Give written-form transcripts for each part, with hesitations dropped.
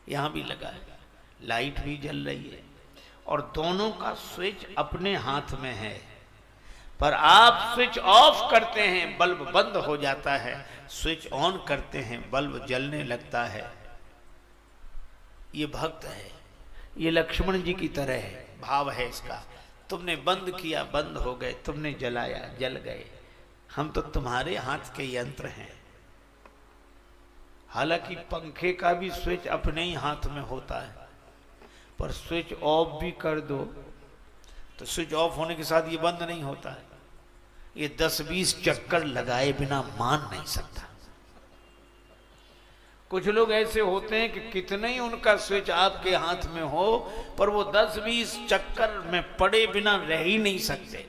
यहां भी लगा है, लाइट भी जल रही है और दोनों का स्विच अपने हाथ में है। पर आप स्विच ऑफ करते हैं बल्ब बंद हो जाता है, स्विच ऑन करते हैं बल्ब जलने लगता है। ये भक्त है, ये लक्ष्मण जी की तरह है, भाव है इसका। तुमने बंद किया बंद हो गए, तुमने जलाया जल गए, हम तो तुम्हारे हाथ के यंत्र हैं। हालांकि पंखे का भी स्विच अपने ही हाथ में होता है, पर स्विच ऑफ भी कर दो तो स्विच ऑफ होने के साथ ये बंद नहीं होता है। ये 10-20 चक्कर लगाए बिना मान नहीं सकता। कुछ लोग ऐसे होते हैं कि कितने ही उनका स्विच आपके हाथ में हो, पर वो 10-20 चक्कर में पड़े बिना रह ही नहीं सकते।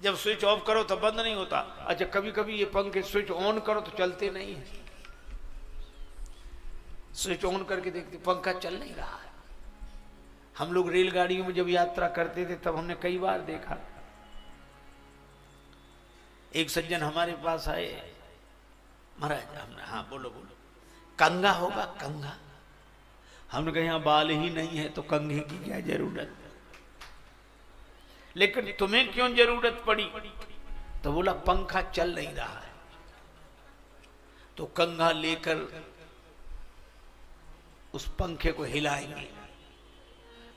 जब स्विच ऑफ करो तो बंद नहीं होता। अच्छा, कभी कभी ये पंखे स्विच ऑन करो तो चलते नहीं है। स्विच ऑन करके देखते पंखा चल नहीं रहा है। हम लोग रेलगाड़ियों में जब यात्रा करते थे तब हमने कई बार देखा। एक सज्जन हमारे पास आए, महाराज हमने, हाँ बोलो बोलो, कंघा होगा कंघा? हमने कहा यहाँ बाल ही नहीं है तो कंघे की क्या जरूरत, लेकिन तुम्हें क्यों जरूरत पड़ी? तो बोला पंखा चल नहीं रहा है। तो कंघा लेकर उस पंखे को हिलाएंगे,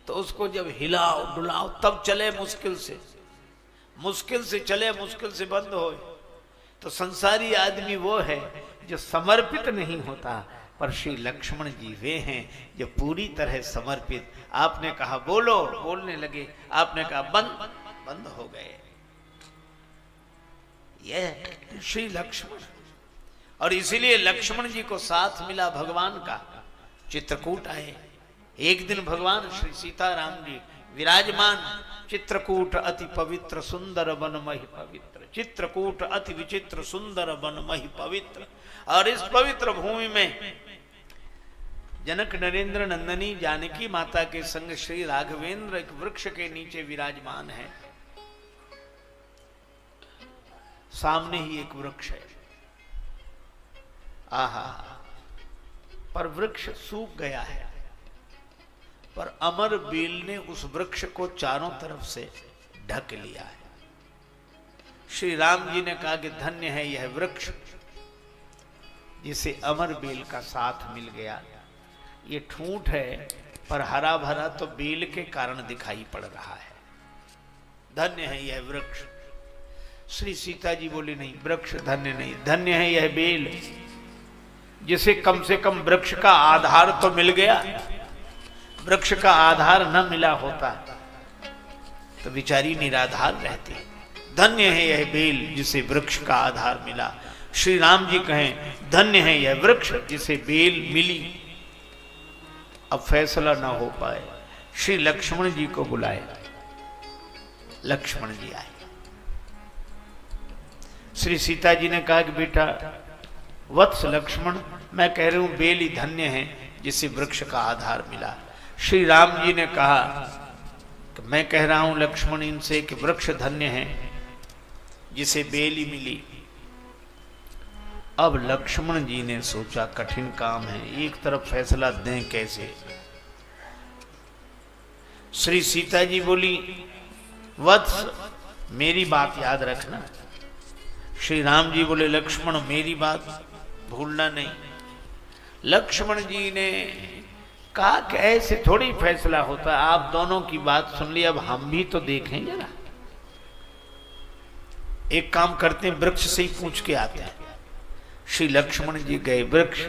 तो उसको जब हिलाओ डुलाओ तब चले, मुश्किल से चले, मुश्किल से बंद हो। तो संसारी आदमी वो है जो समर्पित नहीं होता, पर श्री लक्ष्मण जी वे हैं जो पूरी तरह समर्पित। आपने कहा बोलो, बोलने लगे, आपने कहा बंद, बंद हो गए। यह श्री लक्ष्मण, और इसीलिए लक्ष्मण जी को साथ मिला भगवान का। चित्रकूट आए एक दिन, भगवान श्री सीताराम जी विराजमान। चित्रकूट अति पवित्र सुंदर वन महि पवित्र, चित्रकूट अति विचित्र सुंदर वन महि पवित्र। और इस पवित्र भूमि में जनक नरेंद्र नंदनी जानकी माता के संग श्री राघवेंद्र एक वृक्ष के नीचे विराजमान है। सामने ही एक वृक्ष है, आहा, पर वृक्ष सूख गया है। पर अमर बेल ने उस वृक्ष को चारों तरफ से ढक लिया है। श्री राम जी ने कहा कि धन्य है यह वृक्ष जिसे अमर बेल का साथ मिल गया। ये ठूंठ है पर हरा भरा तो बेल के कारण दिखाई पड़ रहा है। धन्य है यह वृक्ष। श्री सीता जी बोली नहीं, वृक्ष धन्य नहीं, धन्य है यह बेल जिसे कम से कम वृक्ष का आधार तो मिल गया। वृक्ष का आधार न मिला होता तो बेचारी निराधार रहती। धन्य है यह बेल जिसे वृक्ष का आधार मिला। श्री राम जी कहें धन्य है यह वृक्ष जिसे बेल मिली। अब फैसला ना हो पाए, श्री लक्ष्मण जी को बुलाए। लक्ष्मण जी आए। श्री सीता जी ने कहा कि बेटा वत्स लक्ष्मण, मैं कह रही हूं बेल ही धन्य है जिसे वृक्ष का आधार मिला। श्री राम जी ने कहा कि मैं कह रहा हूं लक्ष्मण इनसे कि वृक्ष धन्य है जिसे बेल ही मिली। अब लक्ष्मण जी ने सोचा कठिन काम है, एक तरफ फैसला दें कैसे। श्री सीता जी बोली वत्स मेरी बात याद रखना। श्री राम जी बोले लक्ष्मण मेरी बात भूलना नहीं। लक्ष्मण जी ने कहा कि ऐसे थोड़ी फैसला होता, आप दोनों की बात सुन ली, अब हम भी तो देखें जरा। एक काम करते हैं, वृक्ष से ही पूछ के आते हैं। श्री लक्ष्मण जी गए वृक्ष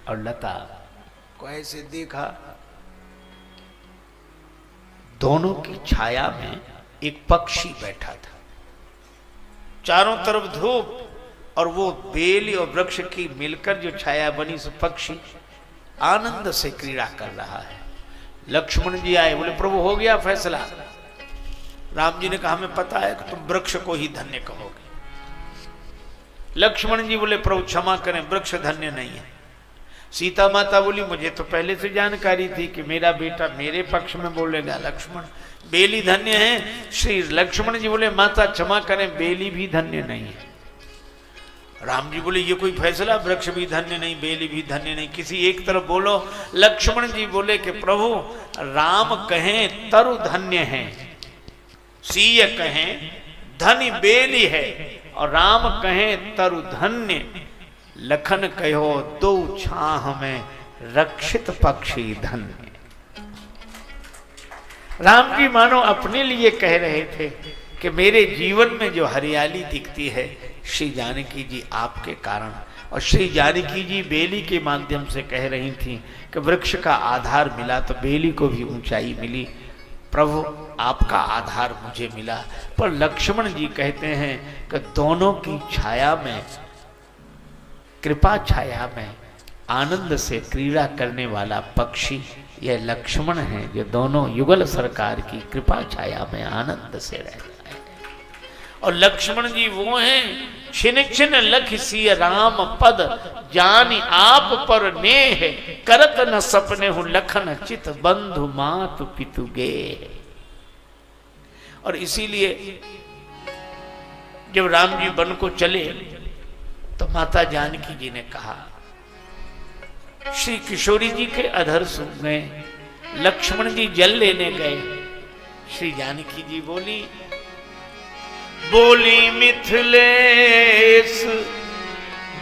और लता को ऐसे देखा, दोनों की छाया में एक पक्षी बैठा था। चारों तरफ धूप और वो बेल और वृक्ष की मिलकर जो छाया बनी, से पक्षी आनंद से क्रीड़ा कर रहा है। लक्ष्मण जी आए, बोले प्रभु हो गया फैसला। राम जी ने कहा हमें पता है कि तुम वृक्ष को ही धन्य कहोगे। लक्ष्मण जी बोले प्रभु क्षमा करें, वृक्ष धन्य नहीं है। सीता माता बोली मुझे तो पहले से जानकारी थी कि मेरा बेटा मेरे पक्ष में बोलेगा। लक्ष्मण बेली धन्य है। श्री लक्ष्मण जी बोले माता क्षमा करें, बेली भी धन्य नहीं है। राम जी बोले ये कोई फैसला, वृक्ष भी धन्य नहीं, बेली भी धन्य नहीं, किसी एक तरफ बोलो। लक्ष्मण जी बोले कि प्रभु राम कहें तरु धन्य है, सीय कहें धनी बेली है, और राम कहें तरु धन्य, लखन कहो दो छाह में रक्षित पक्षी धन्य। राम जी मानो अपने लिए कह रहे थे कि मेरे जीवन में जो हरियाली दिखती है श्री जानकी जी आपके कारण, और श्री जानकी जी बेली के माध्यम से कह रही थी कि वृक्ष का आधार मिला तो बेली को भी ऊंचाई मिली, प्रभु आपका आधार मुझे मिला। पर लक्ष्मण जी कहते हैं कि दोनों की छाया में, कृपा छाया में आनंद से क्रीड़ा करने वाला पक्षी यह लक्ष्मण है, जो दोनों युगल सरकार की कृपा छाया में आनंद से रहता है। और लक्ष्मण जी वो हैं छिन छिन लख सिय राम पद, जानी आप पर नेह, करत न सपने हूं लखन चित बंधु मातु पितु गे। और इसीलिए जब राम जी वन को चले तो माता जानकी जी ने कहा, श्री किशोरी जी के अधर सूख गए, लक्ष्मण जी जल लेने गए। श्री जानकी जी बोली मिथिलेश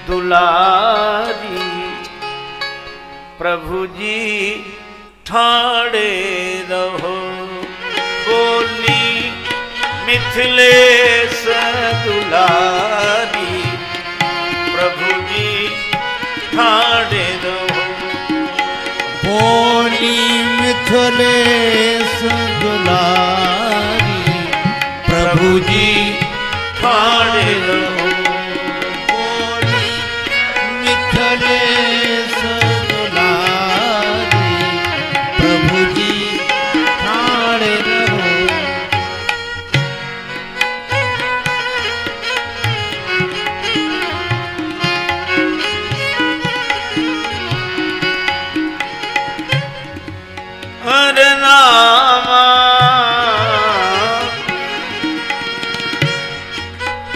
दुलारी, प्रभु जी ठाड़े रहो। बोली मिथिलेश दुलारी, प्रभु जी ठाड़े रहो। बोली मिथिलेश दुलारी, प्रभु जी ठाड़े रहो। बोली मिथिलेश दुलारी, प्रभु जी ठाड़े रहो। हरे नामा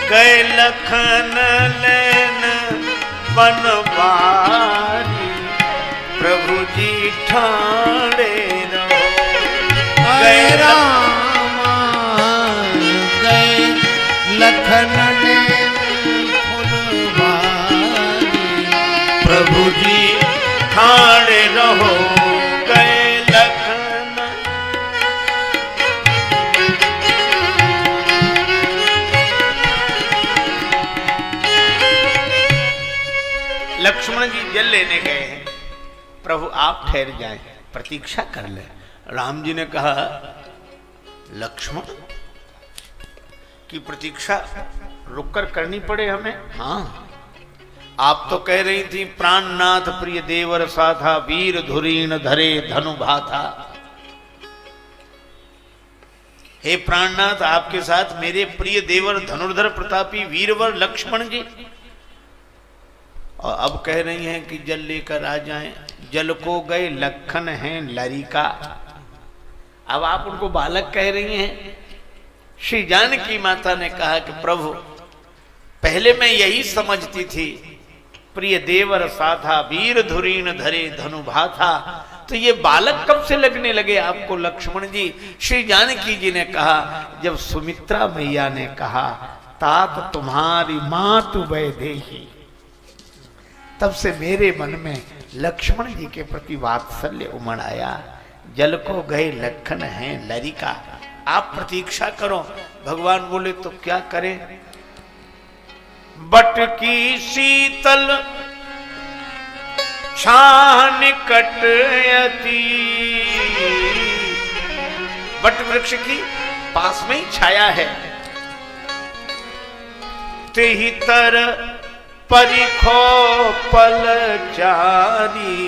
गए लखन लेन बनवारी, प्रभु जी ठाड़े रहो। गए रामा गए लखन लेन फुलवारी, प्रभु जी ठाड़े रहो। गए लखन लक्ष्मण जी जल लेने गए हैं, प्रभु आप ठहर जाएं, प्रतीक्षा कर ले। राम जी ने कहा लक्ष्मण की प्रतीक्षा रुककर करनी पड़े हमें? हाँ, आप तो कह रही थी प्राणनाथ प्रिय देवर साधा, वीर धुरीण धरे धनु भाथा। हे प्राणनाथ, आपके साथ मेरे प्रिय देवर धनुर्धर प्रतापी वीरवर लक्ष्मण जी, और अब कह रही हैं कि जल लेकर आ जाएं। जल को गए लखन हैं लरिका, अब आप उनको बालक कह रही हैं। श्री जानकी माता ने कहा कि प्रभु पहले मैं यही समझती थी, प्रिय देवर साधा वीर धुरीण धरे धनु भाथा, तो ये बालक कब से लगने लगे आपको लक्ष्मण जी? श्री जानकी जी ने कहा जब सुमित्रा मैया ने कहा तात तुम्हारी मातु वैदेही, तब से मेरे मन में लक्ष्मण जी के प्रति वात्सल्य उमड़ आया। जल को गए लखन हैं लरिका, आप प्रतीक्षा करो। भगवान बोले तो क्या करें? बट की शीतल छाह निकटयति, बट वृक्ष की पास में ही छाया है। तेहि तर परिखो पल चारी,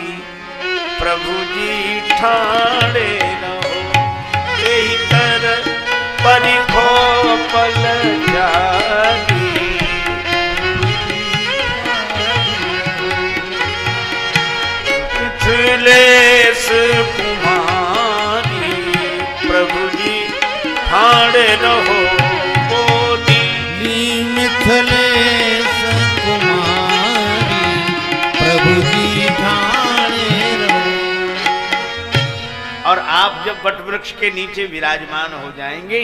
प्रभु जी ठाड़े रहो। तेहि तर परिखो पल चारी, मिथिलेश कुमारी, प्रभु जी ठाड़े रहो। बोली मिथिलेश कुमारी, आप जब वट वृक्ष के नीचे विराजमान हो जाएंगे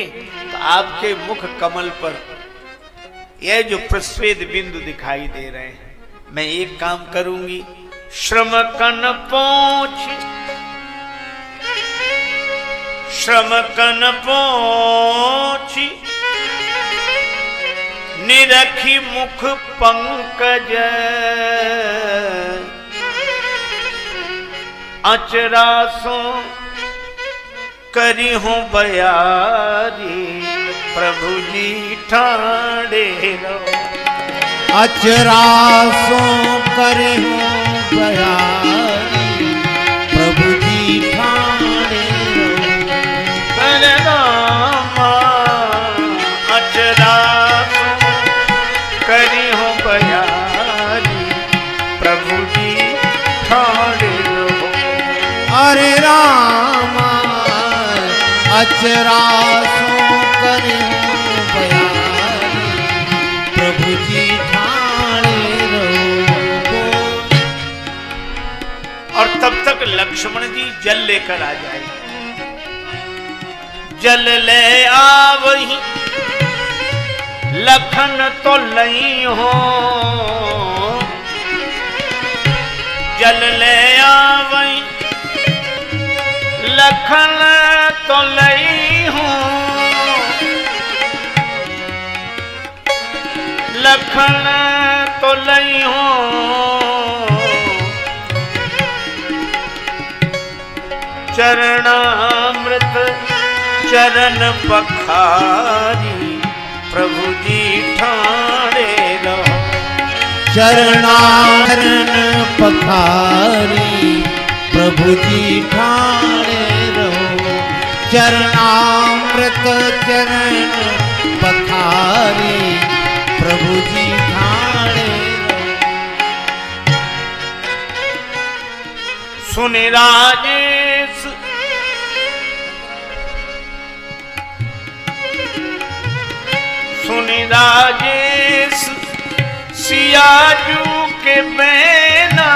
तो आपके मुख कमल पर यह जो प्रस्वेद बिंदु दिखाई दे रहे हैं, मैं एक काम करूंगी, श्रम कन पोंछी निरखी मुख पंकज अचरासो करी हूं बयारी प्रभु जी ठाणे रहो। अचरासो करी हूं बयारी प्रभु जी ठाणे रहो। अचरासो करी हूं बयारी प्रभु जी ठाणे रहो। हरे रामा अचरासो करे बयारी प्रभु जी ठाणे रहो। और तब तक लक्ष्मण जी जल लेकर आ जाए। जल ले आवही लखन तो लई हो, जल ले आवही लखन तो लई हूं, लखन तो लई हूं। चरणामृत चरण पखारी प्रभु जी ठाणे रहो। चरणारण पखारी प्रभु जी ठाणे रहो। चरणामृत चरण पखारी प्रभु जी ठाणे रहो। सुनि राजेश सुनि राजेश सियाजू के बैना,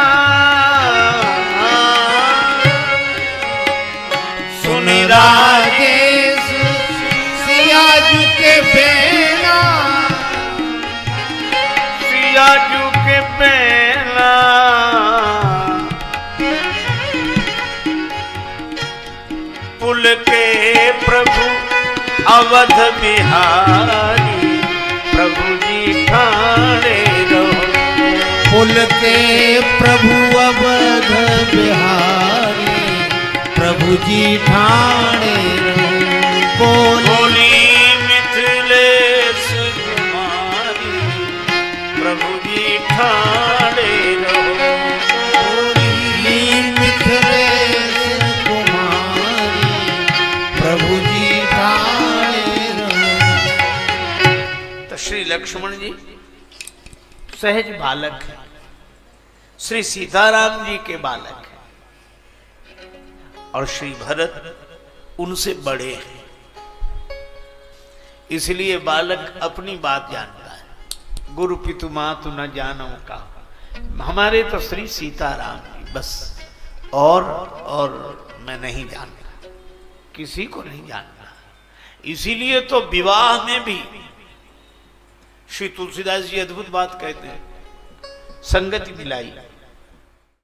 सुनि राजेश सियाजू के बैना, सियाजू के बैना। पुल के प्रभु अवध बिहारी प्रभु जी ठाणे रहो। पुल के प्रभु अवध बिहारी प्रभु जी ठाणे रहो। बोली मिथिलेश कुमारी प्रभु जी ठाणे रहो। बोली मिथिलेश कुमारी प्रभु जी ठाणे रहो। तो श्री लक्ष्मण जी सहज बालक है, श्री सीताराम जी के बालक है, और श्री भरत उनसे बड़े हैं। इसलिए बालक अपनी बात जानता है। गुरु पितु मातु न जानौ का, हमारे तो श्री सीताराम जी बस, और मैं नहीं जानता, किसी को नहीं जानता। इसीलिए तो विवाह में भी श्री तुलसीदास जी अद्भुत बात कहते हैं, संगति मिलाई